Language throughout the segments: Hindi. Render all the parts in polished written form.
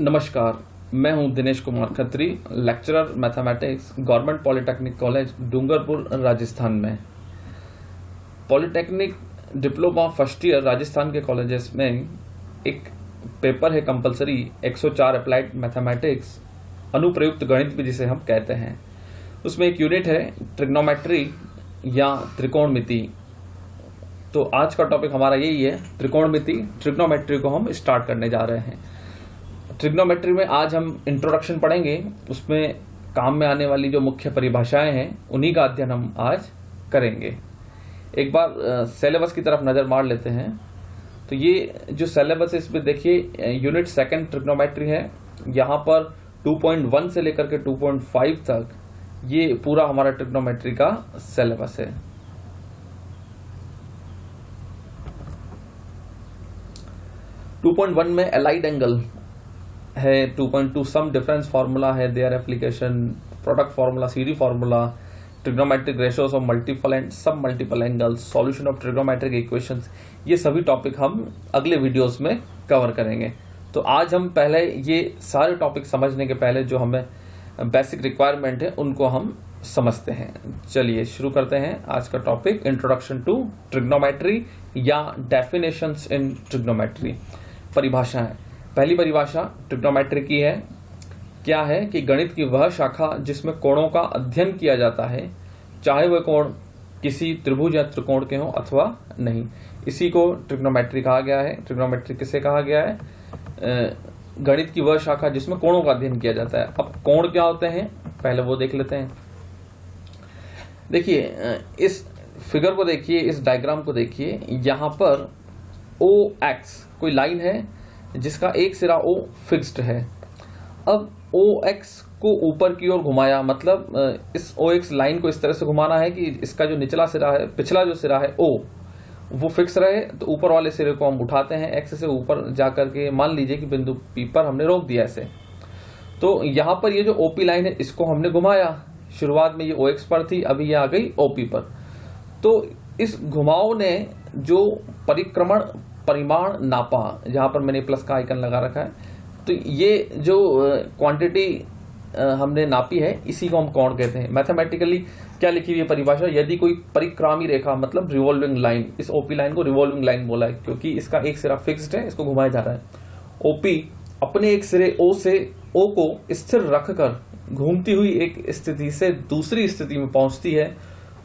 नमस्कार, मैं हूं Dinesh Kumar Khatri, lecturer mathematics, government polytechnic college Dungarpur, Rajasthan में। Polytechnic diploma first year Rajasthan के कॉलेजेस में एक पेपर है कंपलसरी 104 अप्लाइड मैथमेटिक्स, अनुप्रयुक्त गणित भी जिसे हम कहते हैं। उसमें एक यूनिट है ट्रिग्नोमेट्री या त्रिकोणमिति। तो आज का टॉपिक हमारा यही है, त्रिकोणमिति। ट्रिग्नोमेट्री को हम स्टार्ट करने जा रहे हैं। ट्रिग्नोमेट्री में आज हम इंट्रोडक्शन पढ़ेंगे, उसमें काम में आने वाली जो मुख्य परिभाषाएं हैं उन्हीं का अध्ययन हम आज करेंगे। एक बार सिलेबस की तरफ नजर मार लेते हैं। तो ये जो सिलेबस है इसमें देखिए, यूनिट सेकंड ट्रिग्नोमेट्री है। यहाँ पर 2.1 से लेकर के 2.5 तक ये पूरा हमारा ट्रिग्नोमेट्री का सिलेबस है। टू 2.1 में एलाइड एंगल है, 2.2 सम डिफरेंस फार्मूला है, their application, product formula, CD formula, trigonometric ratios of multiple and sub multiple angles, solution of trigonometric equations. ये सभी टॉपिक हम अगले वीडियोस में कवर करेंगे। तो आज हम पहले ये सारे टॉपिक समझने के पहले जो हमें बेसिक रिक्वायरमेंट है उनको हम समझते हैं। चलिए शुरू करते हैं आज का टॉपिक, इंट्रोडक्शन टू ट्रिग्नोमेट्री या डेफिनेशंस इन ट्रिग्नोमेट्री। परिभाषाएं। पहली परिभाषा ट्रिग्नोमेट्री की है, क्या है कि गणित की वह शाखा जिसमें कोणों का अध्ययन किया जाता है, चाहे वह कोण किसी त्रिभुज या त्रिकोण के हों अथवा नहीं, इसी को ट्रिग्नोमेट्री कहा गया है। ट्रिग्नोमेट्री किसे कहा गया है? गणित की वह शाखा जिसमें कोणों का अध्ययन किया जाता है। अब कोण क्या होते हैं पहले वो देख लेते हैं। देखिए इस फिगर को देखिए, इस डायग्राम को देखिए, यहाँ पर ओ एक्स कोई लाइन है जिसका एक सिरा O फिक्स्ड है। अब OX को ऊपर की ओर घुमाया, मतलब इस OX लाइन को इस तरह से घुमाना है कि इसका जो निचला सिरा है, पिछला जो सिरा है O, वो फिक्स रहे। तो ऊपर वाले सिरे को हम उठाते हैं, X से ऊपर जाकर के मान लीजिए कि बिंदु P पर हमने रोक दिया ऐसे। तो यहाँ पर ये जो OP लाइन है इसको हमने घुमाया, शुरुआत में ये OX पर थी, अभी ये आ गई OP पर। तो इस घुमाव ने जो परिक्रमण परिमाण नापा, जहां पर मैंने प्लस का आइकन लगा रखा है, तो ये जो क्वांटिटी हमने नापी है इसी को हम कोण कहते हैं। मैथमेटिकली क्या लिखी हुई है परिभाषा? यदि कोई परिक्रामी रेखा, मतलब रिवॉल्विंग लाइन, इस ओपी लाइन को रिवॉल्विंग लाइन बोला है क्योंकि इसका एक सिरा फिक्स्ड है, इसको घुमाया जा रहा है। ओपी अपने एक सिरे ओ से ओ को स्थिर रखकर घूमती हुई एक स्थिति से दूसरी स्थिति में पहुंचती है,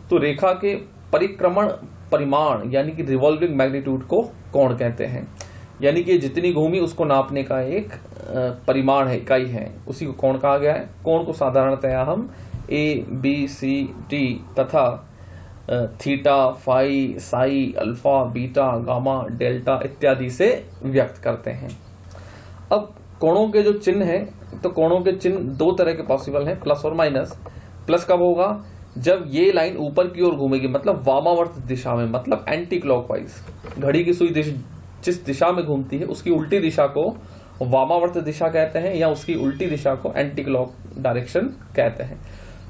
तो रेखा के परिक्रमण परिमाण यानी कि रिवॉल्विंग मैग्नीट्यूड को कोण कहते हैं। यानी कि जितनी घूमी उसको नापने का एक परिमाण है, इकाई है, उसी को कोण कहा गया है। कोण को साधारणतया हम A, B, C, D तथा theta, phi, psi, alpha, beta, gamma, delta इत्यादि से व्यक्त करते हैं। अब कोणों के जो चिन्ह है, तो कोणों के चिन्ह दो तरह के पॉसिबल हैं, प्लस और माइनस। प्लस कब होगा? जब ये लाइन ऊपर की ओर घूमेगी, मतलब वामावर्त दिशा में, मतलब एंटी क्लॉकवाइज। घड़ी की सुई जिस दिशा में घूमती है उसकी उल्टी दिशा को वामावर्त दिशा कहते हैं, या उसकी उल्टी दिशा को एंटी क्लॉक डायरेक्शन कहते हैं।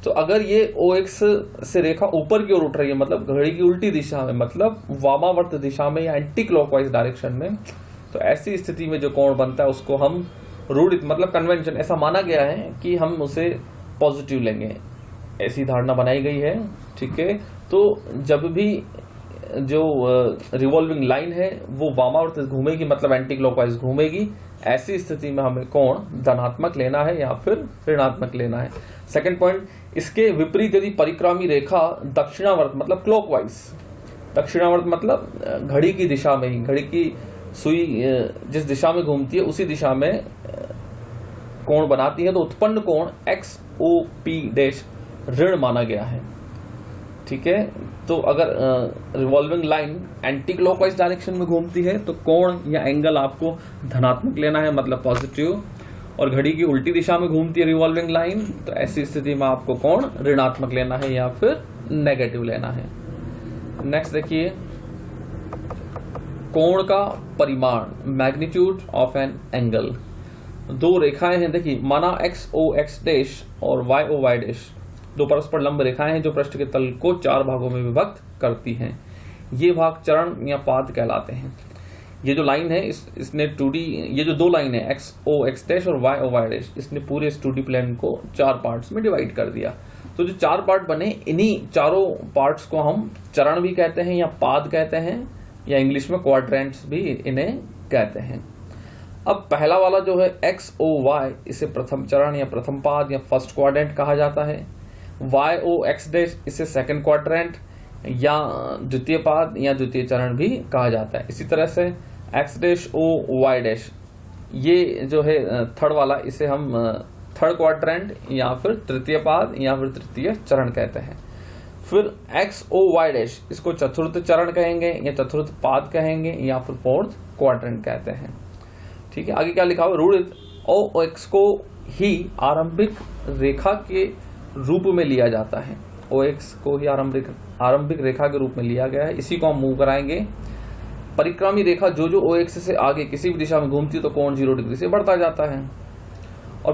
तो अगर ये OX से रेखा ऊपर की ओर उठ रही है, मतलब घड़ी की उल्टी दिशा में, मतलब वामावर्त दिशा में या एंटी क्लॉकवाइज डायरेक्शन में, तो ऐसी स्थिति में जो कोण बनता है उसको हम रूढ़ित, मतलब कन्वेंशन, ऐसा माना गया है कि हम उसे पॉजिटिव लेंगे, ऐसी धारणा बनाई गई है। ठीक है, तो जब भी जो रिवॉल्विंग लाइन है वो वामावर्त घूमेगी, मतलब एंटी क्लॉकवाइज घूमेगी, ऐसी स्थिति में हमें कोण धनात्मक लेना है या फिर ऋणात्मक लेना है। सेकंड पॉइंट, इसके विपरीत यदि परिक्रामी रेखा दक्षिणावर्त, मतलब क्लॉकवाइज, दक्षिणावर्त मतलब घड़ी की दिशा में ही, घड़ी की सुई जिस दिशा में घूमती है उसी दिशा में कोण बनाती है, तो उत्पन्न कोण XOP' ऋण माना गया है। ठीक है, तो अगर revolving line anti clockwise direction में घूमती है तो कोण या एंगल आपको धनात्मक लेना है, मतलब पॉजिटिव, और घड़ी की उल्टी दिशा में घूमती है रिवॉल्विंग लाइन, तो ऐसी स्थिति में आपको कोण ऋणात्मक लेना है या फिर नेगेटिव लेना है। नेक्स्ट देखिए, कोण का परिमाण, मैग्नीट्यूड ऑफ एन एंगल। दो रेखाएं हैं, देखिए माना XOX' और YOY', दो परस्पर लंब रेखाएं हैं जो पृष्ठ के तल को चार भागों में विभक्त करती हैं। ये भाग चरण या पाद कहलाते हैं। ये जो लाइन है इसने 2D, ये जो दो लाइन है एक्स ओ एक्स डैश और वाई ओ वाई डैश, इसने पूरे इस 2D प्लेन को 4 पार्ट्स में डिवाइड कर दिया। तो जो 4 पार्ट बने, इन्हीं चारों पार्ट्स को हम चरण भी कहते हैं या पाद कहते हैं, या इंग्लिश में क्वाड्रेंट्स भी इन्हें कहते हैं। अब पहला वाला जो है एक्स ओ वाई, इसे प्रथम चरण या प्रथम पाद या फर्स्ट क्वाड्रेंट कहा जाता है। वाई ओ एक्स डैश, इसे सेकंड क्वाड्रेंट या द्वितीय पाद या द्वितीय चरण भी कहा जाता है। इसी तरह से X dash O Y dash, ये जो है थर्ड वाला, इसे हम थर्ड क्वाड्रेंट या फिर तृतीय पाद या फिर तृतीय चरण कहते हैं। फिर एक्स ओ वाई डैश, इसको चतुर्थ चरण कहेंगे या चतुर्थ पाद कहेंगे या फिर फोर्थ क्वाड्रेंट कहते हैं। ठीक है, आगे क्या लिखा हुआ, रूढ़ित ओ एक्स को ही आरंभिक रेखा के रूप में लिया जाता है। ओ एक्स को ही आरंभिक रेखा के रूप में लिया गया है। इसी को हम मूव कराएंगे। परिक्रामी रेखा जो ओ एक्स से आगे किसी भी दिशा में घूमती है तो कोण 0 डिग्री से बढ़ता जाता है। और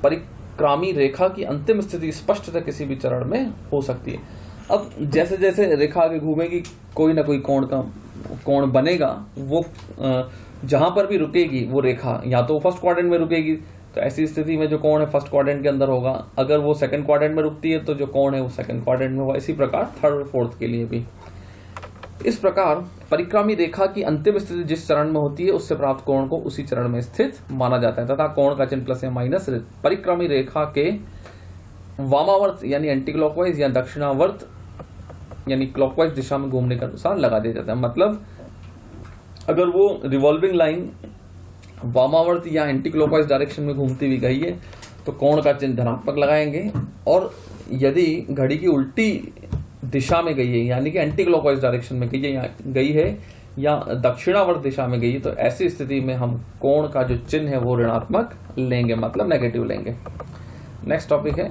परिक्रामी रेखा की अंतिम स्थिति स्पष्टतः किसी भी चरण में हो सकती है। अब जैसे जैसे रेखा आगे घूमेगी, कोई ना कोई कोण बनेगा। वो जहां पर भी रुकेगी वो रेखा, या तो फर्स्ट क्वाड्रेंट में रुकेगी, तो ऐसी स्थिति में जो कोण है फर्स्ट क्वाड्रेंट के अंदर होगा। अगर वो सेकंड क्वाड्रेंट में रुकती है तो जो कोण है वो सेकंड क्वाड्रेंट में होगा। इसी प्रकार थर्ड और फोर्थ के लिए भी। इस प्रकार परिक्रामी रेखा की अंतिम स्थिति जिस चरण में होती है उससे प्राप्त कोण को उसी चरण में स्थित माना जाता है, तथा कोण का चिन्ह प्लस या माइनस परिक्रामी रेखा के वामावर्त यानी एंटी क्लॉकवाइज या दक्षिणावर्त यानी क्लॉकवाइज दिशा में घूमने के अनुसार लगा दिया जाता है। मतलब अगर वो रिवॉल्विंग लाइन वामावर्त या एंटी क्लॉकवाइज डायरेक्शन में घूमती हुई गई है तो कोण का चिन्ह धनात्मक लगाएंगे, और यदि घड़ी की उल्टी दिशा में गई है यानी कि एंटी क्लॉकवाइज डायरेक्शन में गई है या दक्षिणावर्त दिशा में गई है, तो ऐसी स्थिति में हम कोण का जो चिन्ह है वो ऋणात्मक लेंगे, मतलब नेगेटिव लेंगे। नेक्स्ट टॉपिक है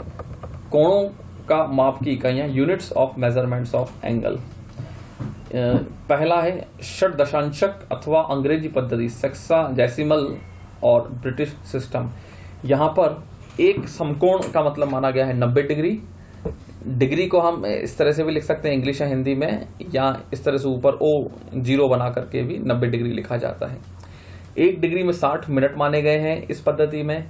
कोणों का माप की इकाइयां, units of measurements of angle. पहला है षट दशांशक अथवा अंग्रेजी पद्धति सेक्साडेसिमल और ब्रिटिश सिस्टम। यहाँ पर एक समकोण का मतलब माना गया है 90 डिग्री। डिग्री को हम इस तरह से भी लिख सकते हैं इंग्लिश या हिंदी में, या इस तरह से ऊपर ओ 0 बना करके भी 90 डिग्री लिखा जाता है। 1 डिग्री में 60 मिनट माने गए हैं इस पद्धति में,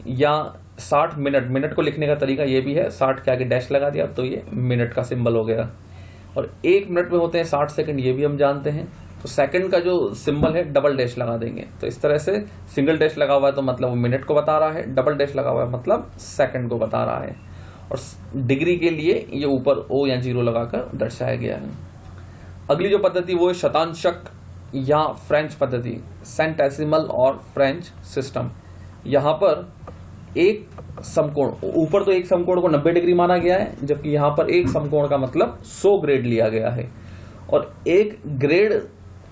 या 60 मिनट को लिखने का तरीका ये भी है, 60 के आगे डैश लगा दिया तो ये मिनट का सिंबल हो गया। और 1 मिनट में होते हैं 60 सेकंड, ये भी हम जानते हैं। तो सेकंड का जो सिंबल है डबल डैश लगा देंगे। तो इस तरह से सिंगल डैश लगा हुआ है तो मतलब वो मिनट को बता रहा है, डबल डैश लगा हुआ है मतलब सेकंड को बता रहा है। और डिग्री के लिए ये ऊपर ओ या 0 लगाकर दर्शाया गया है। अगली जो पद्धति वो है शतांशक या फ्रेंच पद्धति, सेंटेसिमल और फ्रेंच सिस्टम। यहाँ पर एक समकोण, ऊपर तो एक समकोण को 90 डिग्री माना गया है, जबकि यहाँ पर एक समकोण का मतलब 100 ग्रेड लिया गया है। और एक ग्रेड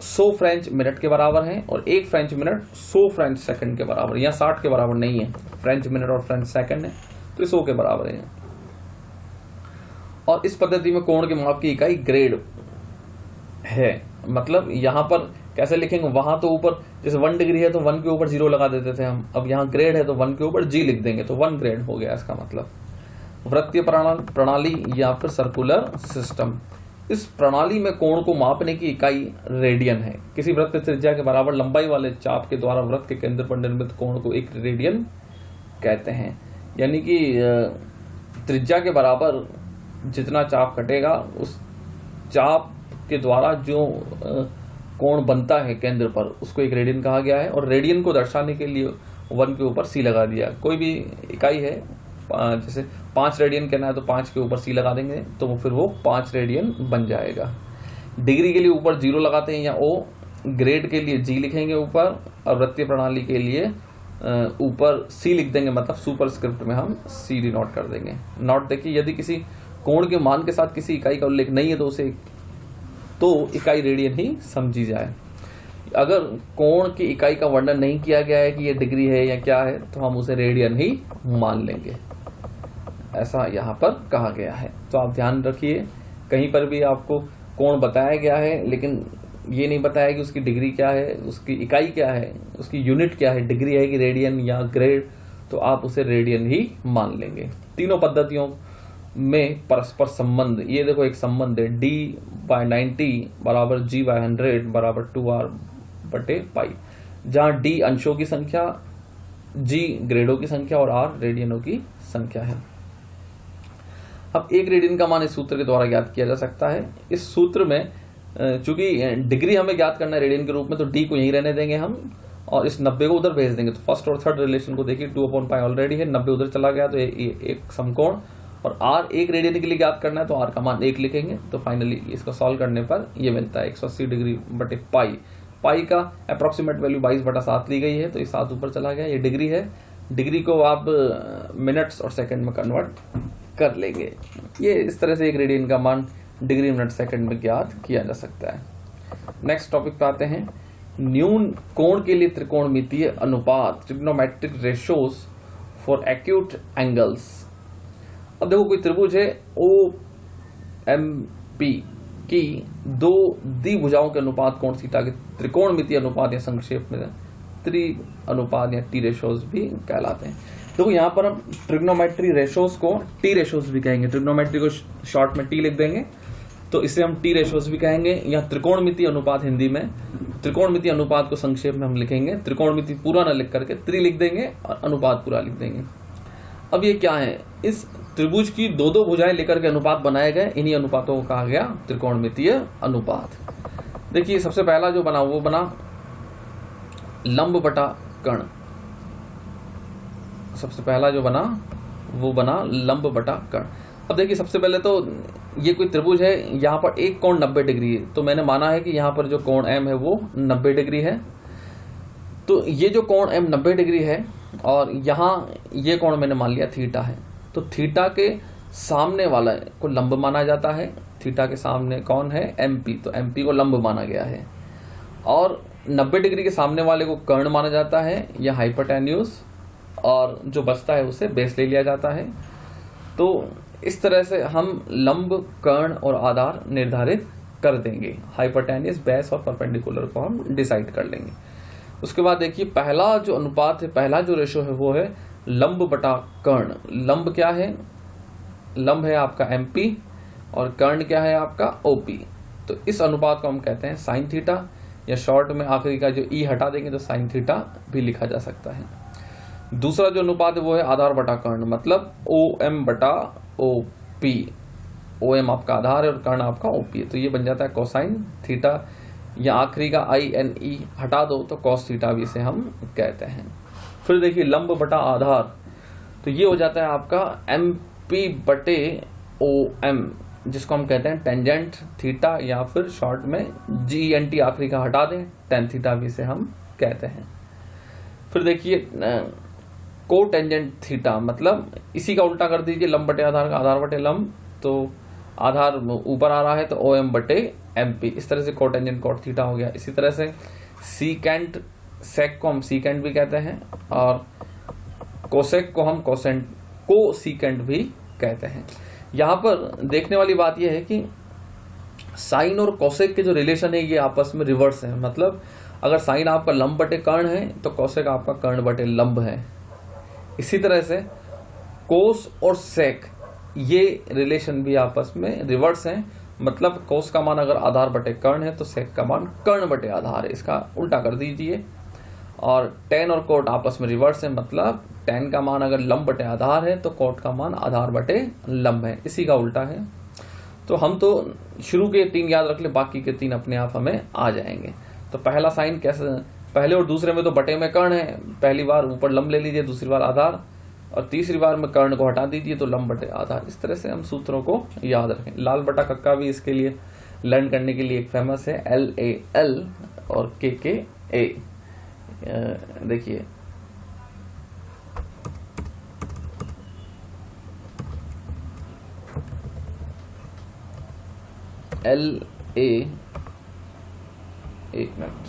100 फ्रेंच मिनट के बराबर है और एक फ्रेंच मिनट 100 फ्रेंच सेकंड के बराबर, या 60 के बराबर नहीं है। फ्रेंच मिनट और फ्रेंच सेकंड है तो 100 के बराबर है। और इस पद्धति में कोण के माप की इकाई ग्रेड है। मतलब यहाँ पर कैसे लिखेंगे, वहां तो ऊपर जैसे 1 डिग्री है तो 1 के ऊपर 0 लगा देते थे हम, अब यहाँ ग्रेड है तो 1 के ऊपर G लिख देंगे तो 1 ग्रेड हो गया इसका मतलब। वृत्तीय प्रणाली या फिर सर्कुलर सिस्टम। इस प्रणाली में कोण को मापने की इकाई रेडियन है। किसी वृत्त त्रिज्या के बराबर लंबाई वाले चाप के द्वारा वृत्त के केंद्र पर निर्मित कोण को एक रेडियन कहते हैं। यानी कि त्रिज्या के बराबर जितना चाप कटेगा उस चाप के द्वारा जो कोण बनता है केंद्र पर उसको एक रेडियन कहा गया है। और रेडियन को दर्शाने के लिए 1 के ऊपर C लगा दिया। कोई भी इकाई है, जैसे 5 रेडियन कहना है तो 5 के ऊपर C लगा देंगे तो फिर वो 5 रेडियन बन जाएगा। डिग्री के लिए ऊपर 0 लगाते हैं या O, ग्रेड के लिए G लिखेंगे ऊपर, और वृत्तीय प्रणाली के लिए ऊपर C लिख देंगे, मतलब सुपरस्क्रिप्ट में हम C डिनोट कर देंगे। नोट देखिए, यदि किसी कोण के मान के साथ किसी इकाई का उल्लेख नहीं है तो इकाई रेडियन ही समझी जाए। अगर कोण की इकाई का वर्णन नहीं किया गया है कि ये डिग्री है या क्या है तो हम उसे रेडियन ही मान लेंगे, ऐसा यहाँ पर कहा गया है। तो आप ध्यान रखिए, कहीं पर भी आपको कोण बताया गया है लेकिन ये नहीं बताया कि उसकी डिग्री क्या है, उसकी इकाई क्या है, उसकी यूनिट क्या है, डिग्री है कि रेडियन या ग्रेड, तो आप उसे रेडियन ही मान लेंगे। तीनों पद्धतियों में परस्पर संबंध, ये देखो एक संबंध है, D/90 बराबर G/100 बराबर 2R बटे पाई, जहां डी अंशों की संख्या, जी ग्रेडों की संख्या और आर रेडियनों की संख्या है। अब एक रेडियन का मान इस सूत्र के द्वारा ज्ञात किया जा सकता है। इस सूत्र में चूंकि डिग्री हमें ज्ञात करना है रेडियन के रूप में, तो डी को यहीं रहने देंगे हम और इस 90 को उधर भेज देंगे। तो फर्स्ट और थर्ड रिलेशन को देखिए 2/पाई ऑलरेडी है, 90 उधर चला गया तो एक समकोण, और आर एक रेडियन के लिए ज्ञात करना है तो आर का मान 1 लिखेंगे। तो फाइनली इसको सॉल्व करने पर ये मिलता है 180 डिग्री बटे पाई। पाई का अप्रोक्सीमेट वैल्यू 22/7 ली गई है, तो ये 7 ऊपर चला गया। ये डिग्री है, डिग्री को आप मिनट्स और सेकंड में कन्वर्ट कर लेंगे। ये इस तरह से एक रेडियन का मान डिग्री मिनट सेकंड में ज्ञात किया जा सकता है। नेक्स्ट टॉपिक पे आते हैं। न्यून कोण के लिए त्रिकोणमितीय अनुपात, trigonometric ratios for acute angles. अब देखो कोई त्रिभुज है OMP की दो द्विभुजाओं के अनुपात कोण थीटा के त्रिकोणमितीय अनुपात या संक्षेप में त्रि अनुपात या टी रेशियोज भी कहलाते हैं। देखो यहाँ पर हम ट्रिग्नोमेट्री रेशियोज को टी रेशियोज भी कहेंगे, ट्रिग्नोमेट्री को शॉर्ट में टी लिख देंगे तो इसे हम टी रेशियोज भी कहेंगे, या त्रिकोणमितीय अनुपात हिंदी में। त्रिकोणमितीय अनुपात को संक्षेप में हम लिखेंगे, त्रिकोणमिति पूरा न लिख करके त्रि लिख देंगे और अनुपात पूरा लिख देंगे। अब ये क्या है, इस त्रिभुज की दो दो भुजाएं लेकर के अनुपात बनाए गए, इन्हीं अनुपातों को कहा गया त्रिकोणमितीय अनुपात। देखिए सबसे पहला जो बना वो बना लंब बटा कर्ण। सबसे पहला जो बना वो बना लंब बटा कर्ण। अब देखिए सबसे पहले तो ये कोई त्रिभुज है, यहाँ पर एक कोण 90 डिग्री है, तो मैंने माना है कि यहाँ पर जो कोण M है वो 90 डिग्री है। तो ये जो कोण M 90 डिग्री है और यहाँ ये कोण मैंने मान लिया थीटा है, तो थीटा के सामने वाला को लंब माना जाता है। थीटा के सामने कौन है, MP, तो MP को लंब माना गया है। और 90 डिग्री के सामने वाले को कर्ण माना जाता है या हाइपोटेन्यूज, और जो बचता है उसे बेस ले लिया जाता है। तो इस तरह से हम लंब, कर्ण और आधार निर्धारित कर देंगे। हाइपोटेन्यूज, बेस और परपेंडिकुलर को हम डिसाइड कर लेंगे। उसके बाद देखिए पहला जो अनुपात है, पहला जो रेशो है वो है लंब बटा कर्ण। लंब क्या है, लंब है आपका MP और कर्ण क्या है आपका OP। तो इस अनुपात को हम कहते हैं साइन थीटा, या शॉर्ट में आखिरी का जो E हटा देंगे तो साइन थीटा भी लिखा जा सकता है। दूसरा जो अनुपात है वो है आधार बटा कर्ण, मतलब OM बटा OP। OM आपका आधार है और कर्ण आपका OP है, तो ये बन जाता है कोसाइन थीटा, या आखिरी का INE हटा दो तो कॉस थीटा भी इसे हम कहते हैं। फिर देखिए लंब बटा आधार, तो ये हो जाता है आपका MP बटे OM, जिसको हम कहते हैं टेंजेंट थीटा, या फिर शॉर्ट में GNT आखिरी का हटा दें, टेन थीटा भी इसे हम कहते हैं। फिर देखिए को टेंजेंट थीटा, मतलब इसी का उल्टा कर दीजिए, लंब बटे आधार का आधार बटे लंब, तो आधार ऊपर आ रहा है तो OM बटे MP, इस तरह से को टेंजेंट कॉट थीटा हो गया। इसी तरह से सीकेंट, सेक को हम सीकेंट भी कहते हैं, और कोसेक को हम कोसेंट, को सीकेंट भी कहते हैं। यहाँ पर देखने वाली बात यह है कि साइन और कोसेक के जो रिलेशन है ये आपस में रिवर्स है। मतलब अगर साइन आपका लंब बटे कर्ण है तो कोसेक आपका कर्ण बटे लंब है। इसी तरह से कोस और सेक ये रिलेशन भी आपस में रिवर्स हैं। मतलब कोस का मान अगर आधार बटे कर्ण है तो सेक का मान कर्ण बटे आधार है, इसका उल्टा कर दीजिए। और टेन और कोट आपस में रिवर्स है, मतलब टेन का मान अगर लंब बटे आधार है तो कोट का मान आधार बटे लंब है, इसी का उल्टा है। तो हम तो शुरू के 3 याद रख ले, बाकी के 3 अपने आप हमें आ जाएंगे। तो पहला साइन कैसे, पहले और दूसरे में तो बटे में कर्ण है, पहली बार ऊपर लंब ले लीजिए, दूसरी बार आधार, और तीसरी बार में कर्ण को हटा दीजिए तो लंब बटे आधार। इस तरह से हम सूत्रों को याद रखें। लाल बटा कक्का भी इसके लिए लर्न करने के लिए एक फेमस है, LAL और KKA। देखिए LA, एक मिनट,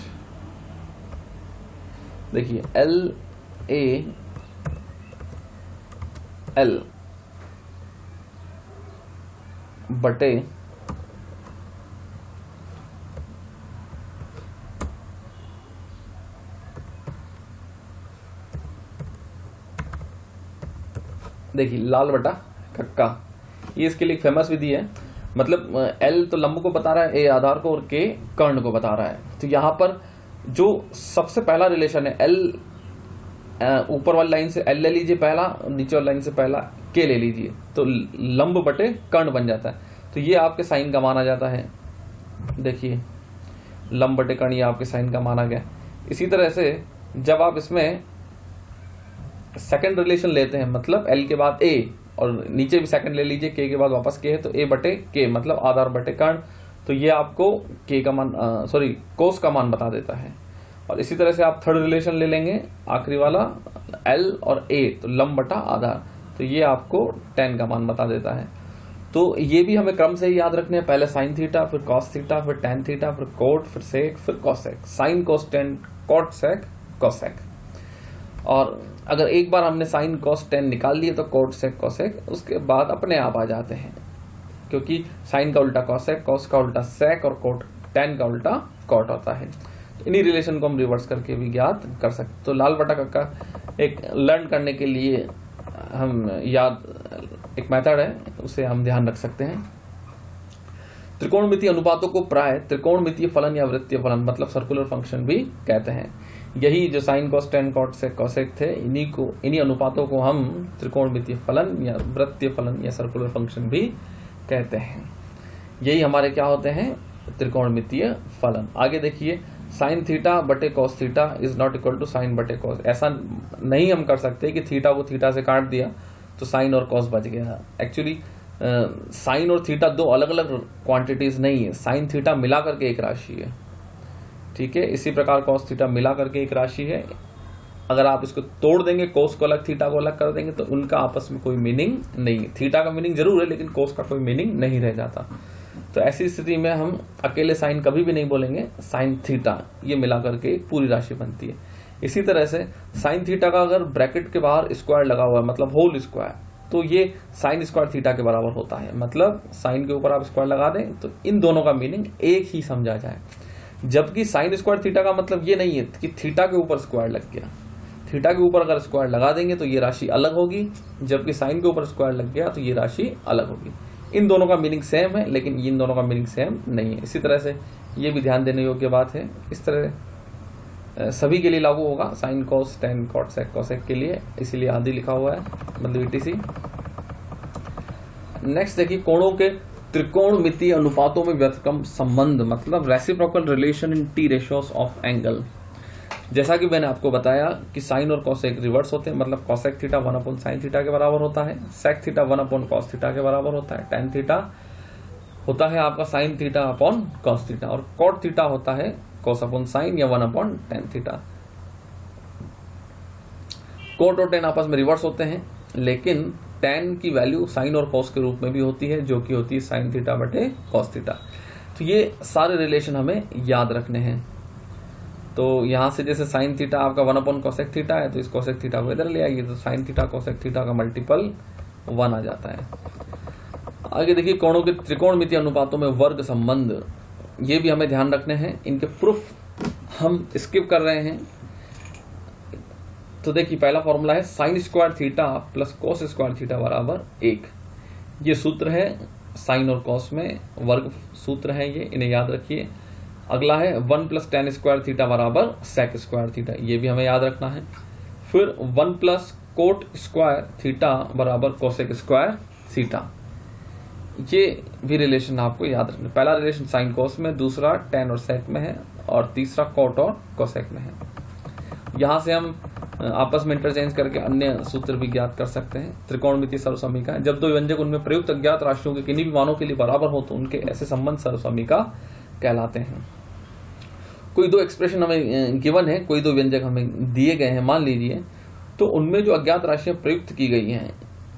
देखिए LAL बटे देखिए लाल बटा कक्का, ये इसके लिए फेमस विधि है। मतलब L तो लंब को बता रहा है, A आधार को, और K कर्ण को बता रहा है। तो यहाँ पर जो सबसे पहला रिलेशन है एल, ऊपर वाली लाइन से एल ले लीजिए पहला, नीचे वाली लाइन से पहला के ले लीजिए, तो लंब बटे कर्ण बन जाता है। तो ये आपके साइन का मान आ जाता है। देखिए लंब बटे कर्ण ये आपके साइन का माना गया। इसी तरह से जब आप इसमें सेकंड रिलेशन लेते हैं, मतलब एल के बाद ए और नीचे भी सेकंड ले लीजिए, के बाद वापस के है, तो ए बटे के मतलब आधार बटे कर्ण, तो ये आपको के का मान कोस का मान बता देता है। और इसी तरह से आप थर्ड रिलेशन ले लेंगे, आखिरी वाला एल और ए, तो लंब बटा आधार, तो ये आपको tan का मान बता देता है। तो ये भी हमें क्रम से ही याद रखने हैं, पहले साइन थीटा, फिर कॉस थीटा, फिर tan थीटा, फिर कोट, फिर सेक, फिर cosec, sine cos tan cot sec cosec. और अगर एक बार हमने साइन कॉस टेन निकाल लिए तो कोट सेक कॉसेक उसके बाद अपने आप आ जाते हैं, क्योंकि साइन का उल्टा कॉसेक, कॉस का उल्टा सेक और कोट टेन का उल्टा कॉट होता है। इन्हीं रिलेशन को हम रिवर्स करके भी ज्ञात कर सकते। तो लाल बटा कक्का एक लर्न करने के लिए हम याद एक मेथड है, उसे हम ध्यान रख सकते हैं। त्रिकोणमितीय अनुपातों को प्राय त्रिकोणमितीय फलन या वृत्तीय फलन मतलब सर्कुलर फंक्शन भी कहते हैं। यही जो sine cos tan cot sec cosec थे, इन्हीं अनुपातों को हम त्रिकोणमितीय फलन या वृत्तीय फलन या सर्कुलर फंक्शन भी कहते हैं। यही हमारे क्या होते हैं, त्रिकोणमितीय फलन। आगे देखिए, साइन थीटा बटे cos theta is not equal to sine बटे कॉस। ऐसा नहीं हम कर सकते कि थीटा को थीटा से काट दिया तो साइन और कॉस बच गया। एक्चुअली साइन और थीटा दो अलग अलग क्वांटिटीज नहीं है, साइन थीटा मिला करके एक राशि है, ठीक है। इसी प्रकार कॉस थीटा मिला करके एक राशि है। अगर आप इसको तोड़ देंगे, कोस को अलग थीटा को अलग कर देंगे, तो उनका आपस में कोई मीनिंग नहीं है। थीटा का मीनिंग जरूर है लेकिन कोस का कोई मीनिंग नहीं रह जाता। तो ऐसी स्थिति में हम अकेले साइन कभी भी नहीं बोलेंगे, साइन थीटा ये मिला करके एक पूरी राशि बनती है। इसी तरह से साइन थीटा का अगर ब्रैकेट के बाहर स्क्वायर लगा हुआ है मतलब होल स्क्वायर, तो ये साइन स्क्वायर थीटा के बराबर होता है। मतलब साइन के ऊपर आप स्क्वायर लगा दें तो इन दोनों का मीनिंग एक ही समझा जाए। जबकि साइन स्क्वायर थीटा का मतलब ये नहीं है कि थीटा के ऊपर स्क्वायर लग गया। थीटा के ऊपर अगर स्क्वायर लगा देंगे तो ये राशि अलग होगी, जबकि साइन के ऊपर स्क्वायर लग गया तो ये राशि अलग होगी। इन दोनों का मीनिंग सेम है लेकिन इन दोनों का मीनिंग सेम नहीं है। इसी तरह से ये भी ध्यान देने योग्य बात है। इस तरह सभी के लिए लागू होगा, sine cos tan cot sec cosec के लिए, इसीलिए आदि लिखा हुआ है मतलब ईटीसी। नेक्स्ट देखिए, कोणों के त्रिकोणमितीय अनुपातों में व्यतिक्रम संबंध मतलब reciprocal relation in T ratios of angle. जैसा कि मैंने आपको बताया कि साइन और कॉसेक रिवर्स होते हैं, मतलब कॉसेक थीटा 1/sin थीटा के बराबर होता है, सेक थीटा 1/cos थीटा के बराबर होता है, tan थीटा होता है आपका sin theta upon cos theta, और cot थीटा होता है cos/sin या 1/tan थीटा। cot और tan आपस में रिवर्स होते हैं, लेकिन tan की वैल्यू sin और cos के रूप में भी होती है, जो कि होती है sin थीटा बटे cos थीटा। तो ये सारे रिलेशन हमें याद रखने हैं। तो यहां से जैसे साइन थीटा आपका 1/cosec थीटा है, तो इस cosec थीटा को इधर ले आइए तो साइन थीटा cosec थीटा का मल्टीपल 1 आ जाता है। आगे देखिए, कोणों के त्रिकोणमितीय अनुपातों में वर्ग संबंध, ये भी हमें ध्यान रखने हैं। इनके प्रूफ हम स्किप कर रहे हैं। तो देखिए, पहला फॉर्मूला है sine square theta plus cos square theta बराबर 1। ये सूत्र है साइन और कॉस में, वर्ग सूत्र है ये, इन्हें याद रखिए। अगला है 1 + tan स्क्वायर थीटा बराबर सेक स्क्वायर थीटा, ये भी हमें याद रखना है। फिर 1 + कोट स्क्वायर थीटा बराबर कोसेक स्क्वायर थीटा, ये भी रिलेशन आपको याद रखना। पहला रिलेशन साइन कॉस में, दूसरा tan और सेक में है, और तीसरा कोट और कोसेक में है। यहां से हम आपस में इंटरचेंज करके अन्य सूत्र भी ज्ञात कर सकते हैं। त्रिकोणमितीय सर्वसमीका, जब दो व्यंजक उनमें प्रयुक्त अज्ञात राशियों के किन्हीं भी मानों के लिए बराबर हो तो उनके ऐसे संबंध सर्वसमीका कहलाते हैं। कोई दो एक्सप्रेशन हमें गिवन है, कोई दो व्यंजक हमें दिए गए हैं मान लीजिए, तो उनमें जो अज्ञात राशियां प्रयुक्त की गई हैं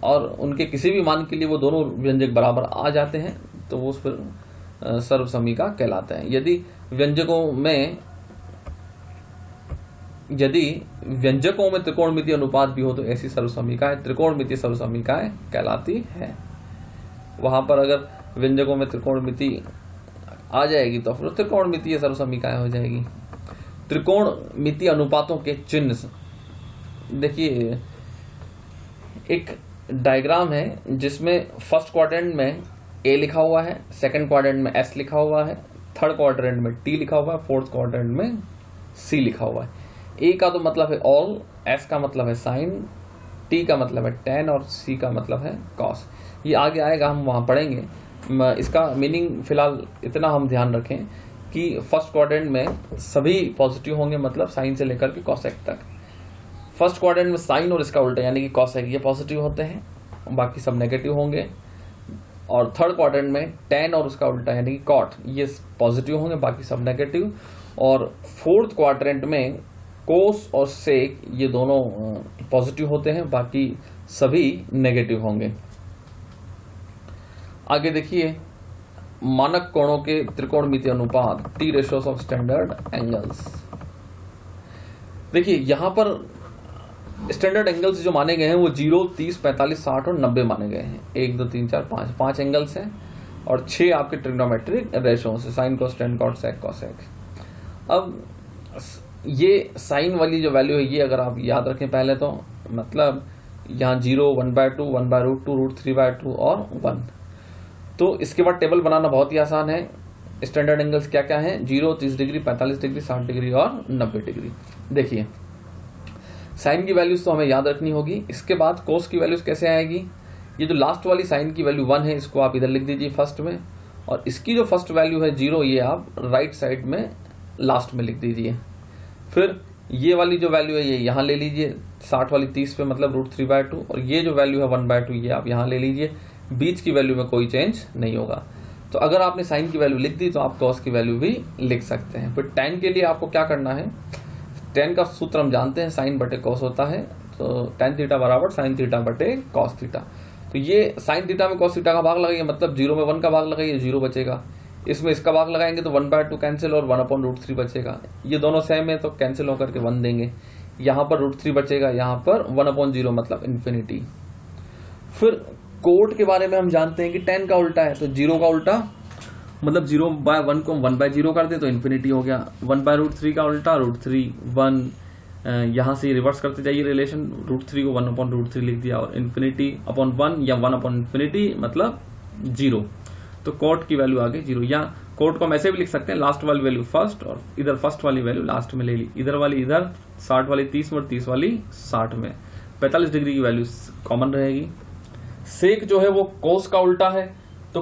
और उनके किसी भी मान के लिए वो दोनों व्यंजक बराबर आ जाते हैं, तो वो उस पर सर्वसमीका कहलाते हैं। यदि व्यंजकों में त्रिकोणमितीय अनुपात भी हो तो ऐसी सर्वसमीकाएं त्रिकोणमितीय सर्वसमीकाएं कहलाती है। वहां पर अगर व्यंजकों में त्रिकोणमिति आ जाएगी तो फिर त्रिकोणमितीय सर्वसमीकाएं हो जाएगी। त्रिकोणमितीय अनुपातों के चिन्ह, देखिए एक डायग्राम है जिसमें फर्स्ट क्वाड्रेंट में ए लिखा हुआ है, सेकंड क्वाड्रेंट में एस लिखा हुआ है, थर्ड क्वाड्रेंट में टी लिखा हुआ है, फोर्थ क्वाड्रेंट में सी लिखा हुआ है। ए का तो मतलब है ऑल, एस का मतलब है साइन, टी का मतलब है टेन और सी का मतलब है कॉस। ये आगे आएगा, हम वहाँ पढ़ेंगे। इसका मीनिंग फिलहाल इतना हम ध्यान रखें कि फर्स्ट क्वाड्रेंट में सभी पॉजिटिव होंगे, मतलब साइन से लेकर के कॉसेक तक। फर्स्ट क्वाड्रेंट में साइन और इसका उल्टा यानी कि कॉसेक ये पॉजिटिव होते हैं, बाकी सब नेगेटिव होंगे। और थर्ड क्वाड्रेंट में टेन और उसका उल्टा यानी कि कॉट ये पॉजिटिव होंगे, बाकी सब नेगेटिव। और फोर्थ क्वाड्रेंट में कोस और सेक ये दोनों पॉजिटिव होते हैं, बाकी सभी नेगेटिव होंगे। आगे देखिए, मानक कोणों के त्रिकोणमितीय अनुपात, T ratios of standard angles. देखिए यहां पर स्टैंडर्ड एंगल्स जो माने गए हैं वो 0, 30, 45, 60 और 90 माने गए हैं। 1, 2, 3, 4, 5 एंगल्स हैं और 6 आपके ट्रिग्नोमेट्रिक रेशियो से, sign, cos, tan, cot, sec, cosec. अब ये साइन वाली जो वैल्यू है ये अगर आप याद रखें पहले तो, मतलब यहाँ 0, 1/2, 1/√2, √3/2 और 1। तो इसके बाद टेबल बनाना बहुत ही आसान है। स्टैंडर्ड एंगल्स क्या क्या है? 0, 30 डिग्री, 45 डिग्री, 60 डिग्री और 90 डिग्री। देखिए साइन की वैल्यूज तो हमें याद रखनी होगी। इसके बाद कोस की वैल्यूज कैसे आएगी? ये जो लास्ट वाली साइन की वैल्यू 1 है इसको आप इधर लिख दीजिए फर्स्ट में, और इसकी जो फर्स्ट वैल्यू है 0 ये आप राइट साइड में लास्ट में लिख दीजिए। फिर ये वाली जो वैल्यू है ये यहाँ ले लीजिए 60 वाली 30 पे, मतलब √3/2, और ये जो वैल्यू है 1/2 ये आप यहाँ ले लीजिए। बीच की वैल्यू में कोई चेंज नहीं होगा। तो अगर आपने साइन की वैल्यू लिख दी तो आप कॉस की वैल्यू भी लिख सकते हैं। फिर टेन के लिए आपको क्या करना है? टेन का सूत्र हम जानते हैं, साइन बटे कॉस होता है। तो टेन थीटा बराबर साइन थीटा बटे कॉस थीटा। तो ये साइन थीटा में कॉस थीटा का भाग लगाइए, मतलब 0 में 1 का भाग लगाइए, 0 बचेगा। इसमें इसका भाग लगाएंगे तो 1/2 कैंसिल और 1/√3 बचेगा। ये दोनों सेम है तो कैंसिल होकर के 1 देंगे। यहाँ पर √3 बचेगा, यहाँ पर 1/0 मतलब इन्फिनिटी। फिर कोट के बारे में हम जानते हैं कि 10 का उल्टा है, तो 0 का उल्टा मतलब 0/1 को 1/0 कर दे तो इन्फिनिटी हो गया। 1/√3 का उल्टा √3, 1 यहाँ से रिवर्स करते जाइए रिलेशन, √3 को 1/√3 लिख दिया और इन्फिनिटी अपॉन 1 या 1/∞ मतलब 0। तो कोट की वैल्यू आ गई 0। या कोट को हम ऐसे भी लिख सकते हैं, लास्ट वाली वैल्यू फर्स्ट और इधर फर्स्ट वाली वैल्यू लास्ट में ले ली, इधर वाली इधर, 60 वाली 30 में और 30 वाली 60 में। 45 डिग्री की वैल्यू कॉमन रहेगी। सेक जो है वो कोस का उल्टा है, तो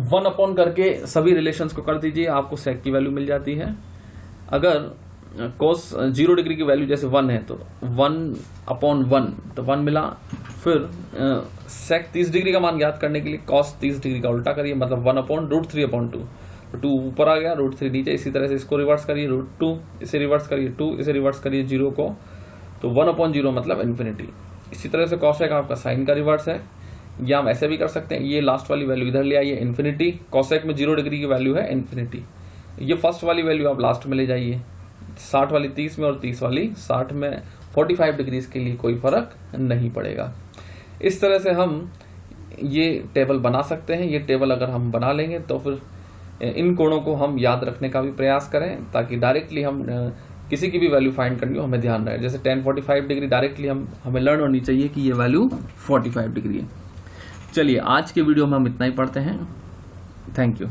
1 अपॉन करके सभी रिलेशंस को कर दीजिए, आपको सेक की वैल्यू मिल जाती है। अगर कोस 0 डिग्री की वैल्यू जैसे 1 है तो 1/1 तो 1 मिला। फिर सेक 30 डिग्री का मान ज्ञात करने के लिए कॉस 30 डिग्री का उल्टा करिए, मतलब 1/√3/2। 2 ऊपर आ गया, √3 नीचे। इसी तरह से इसको रिवर्स करिए, √2 इसे रिवर्स करिए, 2 इसे रिवर्स करिए 0 को, तो 1/0 मतलब इन्फिनिटी। इसी तरह से कॉसेक आपका साइन का रिवर्स है, या हम ऐसे भी कर सकते हैं, ये लास्ट वाली वैल्यू इधर ले आइए इन्फिनिटी। कॉसेक में 0 डिग्री की वैल्यू है इन्फिनिटी। ये फर्स्ट वाली वैल्यू आप लास्ट में ले जाइए, 60 वाली 30 में और 30 वाली 60 में। 45 डिग्रीज के लिए कोई फर्क नहीं पड़ेगा। इस तरह से हम ये टेबल बना सकते हैं। ये टेबल अगर हम बना लेंगे तो फिर इन कोणों को हम याद रखने का भी प्रयास करें, ताकि डायरेक्टली हम किसी की भी वैल्यू फाइंड करनी हो हमें ध्यान रहे। जैसे 10 45 डिग्री डायरेक्टली हमें लर्न होनी चाहिए कि ये वैल्यू 45 डिग्री है। चलिए आज के वीडियो में हम इतना ही पढ़ते हैं। Thank you.